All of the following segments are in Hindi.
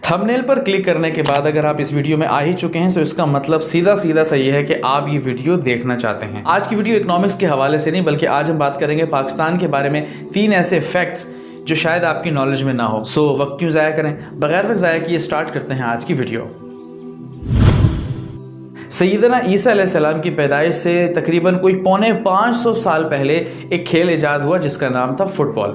थंबनेल पर क्लिक करने के बाद अगर आप इस वीडियो में आ ही चुके हैं तो इसका मतलब सीधा सीधा सही है कि आप ये वीडियो देखना चाहते हैं। आज की वीडियो इकोनॉमिक्स के हवाले से नहीं बल्कि आज हम बात करेंगे पाकिस्तान के बारे में 3 ऐसे फैक्ट्स जो शायद आपकी नॉलेज में ना हो। सो वक्त क्यों ज़ाया करें, बगैर वक्त ज़ाया किए स्टार्ट करते हैं आज की वीडियो। सैयदना ईसा अलैहिस्सलाम की पैदाइश से तकरीबन कोई 450 साल पहले एक खेल इजाद हुआ जिसका नाम था फुटबॉल।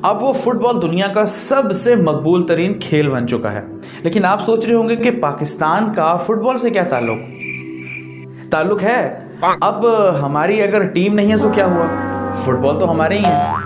अब वो फुटबॉल दुनिया का सबसे मकबूल तरीन खेल बन चुका है। लेकिन आप सोच रहे होंगे कि पाकिस्तान का फुटबॉल से क्या ताल्लुक है। अब हमारी अगर टीम नहीं है तो क्या हुआ, फुटबॉल तो हमारे ही है।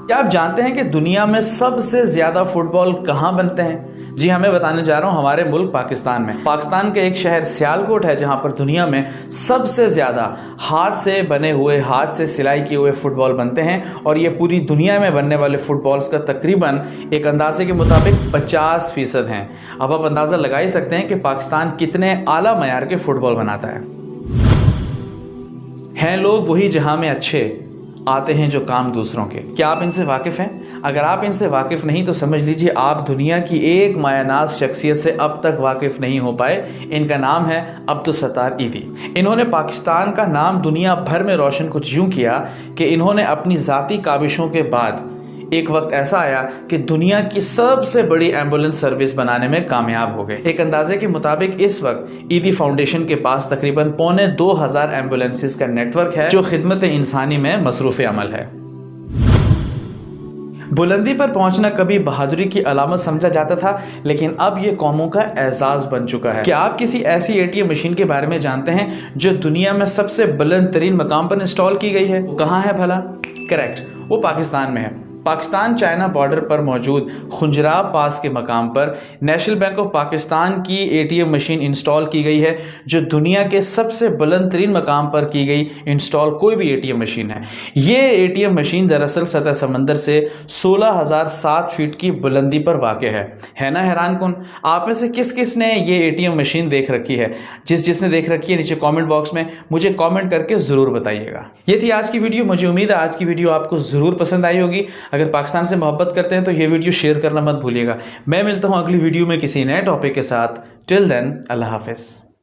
क्या आप जानते हैं कि दुनिया में सबसे ज्यादा फुटबॉल कहां बनते हैं? जी हाँ, मैं बताने जा रहा हूं हमारे मुल्क पाकिस्तान में। पाकिस्तान का एक शहर सियालकोट है जहां पर दुनिया में सबसे ज्यादा हाथ से बने हुए, हाथ से सिलाई किए हुए फुटबॉल बनते हैं। और ये पूरी दुनिया में बनने वाले फुटबॉल्स का तकरीबन एक अंदाजे के मुताबिक 50% हैं। अब आप अंदाजा लगा ही सकते हैं कि पाकिस्तान कितने आला मयार के फुटबॉल बनाता है। हैं लोग वही जहां में अच्छे, आते हैं जो काम दूसरों के। क्या आप इनसे वाकिफ हैं? अगर आप इनसे वाकिफ नहीं तो समझ लीजिए आप दुनिया की एक मायानाज शख्सियत से अब तक वाकिफ नहीं हो पाए। इनका नाम है अब्दुल सत्तार ईदी। इन्होंने पाकिस्तान का नाम दुनिया भर में रोशन कुछ यूं किया कि इन्होंने अपनी ज़ाती काविशों के बाद एक वक्त ऐसा आया कि दुनिया की सबसे बड़ी एम्बुलेंस सर्विस बनाने में कामयाब हो गए। एक अंदाजे के मुताबिक इस वक्त ईदी फाउंडेशन के पास तकरीबन 2500 एम्बुलेंसेस का नेटवर्क है जो खिदमत इंसानी में मसरूफ अमल है। बुलंदी पर पहुंचना कभी बहादुरी की अलामत समझा जाता था, लेकिन अब यह कौमों का एजाज बन चुका है। क्या आप किसी ऐसी एटीएम मशीन के बारे में जानते हैं जो दुनिया में सबसे बुलंद तरीन मकाम पर इंस्टॉल की गई है? वो कहाँ है भला? करेक्ट, वो पाकिस्तान में है। पाकिस्तान चाइना बॉर्डर पर मौजूद खुंजराब पास के मकाम पर नेशनल बैंक ऑफ पाकिस्तान की एटीएम मशीन इंस्टॉल की गई है जो दुनिया के सबसे बुलंद तरीन मकाम पर की गई इंस्टॉल कोई भी एटीएम मशीन है। ये एटीएम मशीन दरअसल सतह समंदर से 16,007 फीट की बुलंदी पर वाक़ है ना हैरान कुन। आप में से किस किस ने ये एटीएम मशीन देख रखी है? जिसने देख रखी है नीचे कॉमेंट बॉक्स में मुझे कॉमेंट करके ज़रूर बताइएगा। ये थी आज की वीडियो। मुझे उम्मीद है आज की वीडियो आपको ज़रूर पसंद आई होगी। अगर पाकिस्तान से मोहब्बत करते हैं तो ये वीडियो शेयर करना मत भूलिएगा। मैं मिलता हूं अगली वीडियो में किसी नए टॉपिक के साथ। टिल देन, अल्लाह हाफिज़।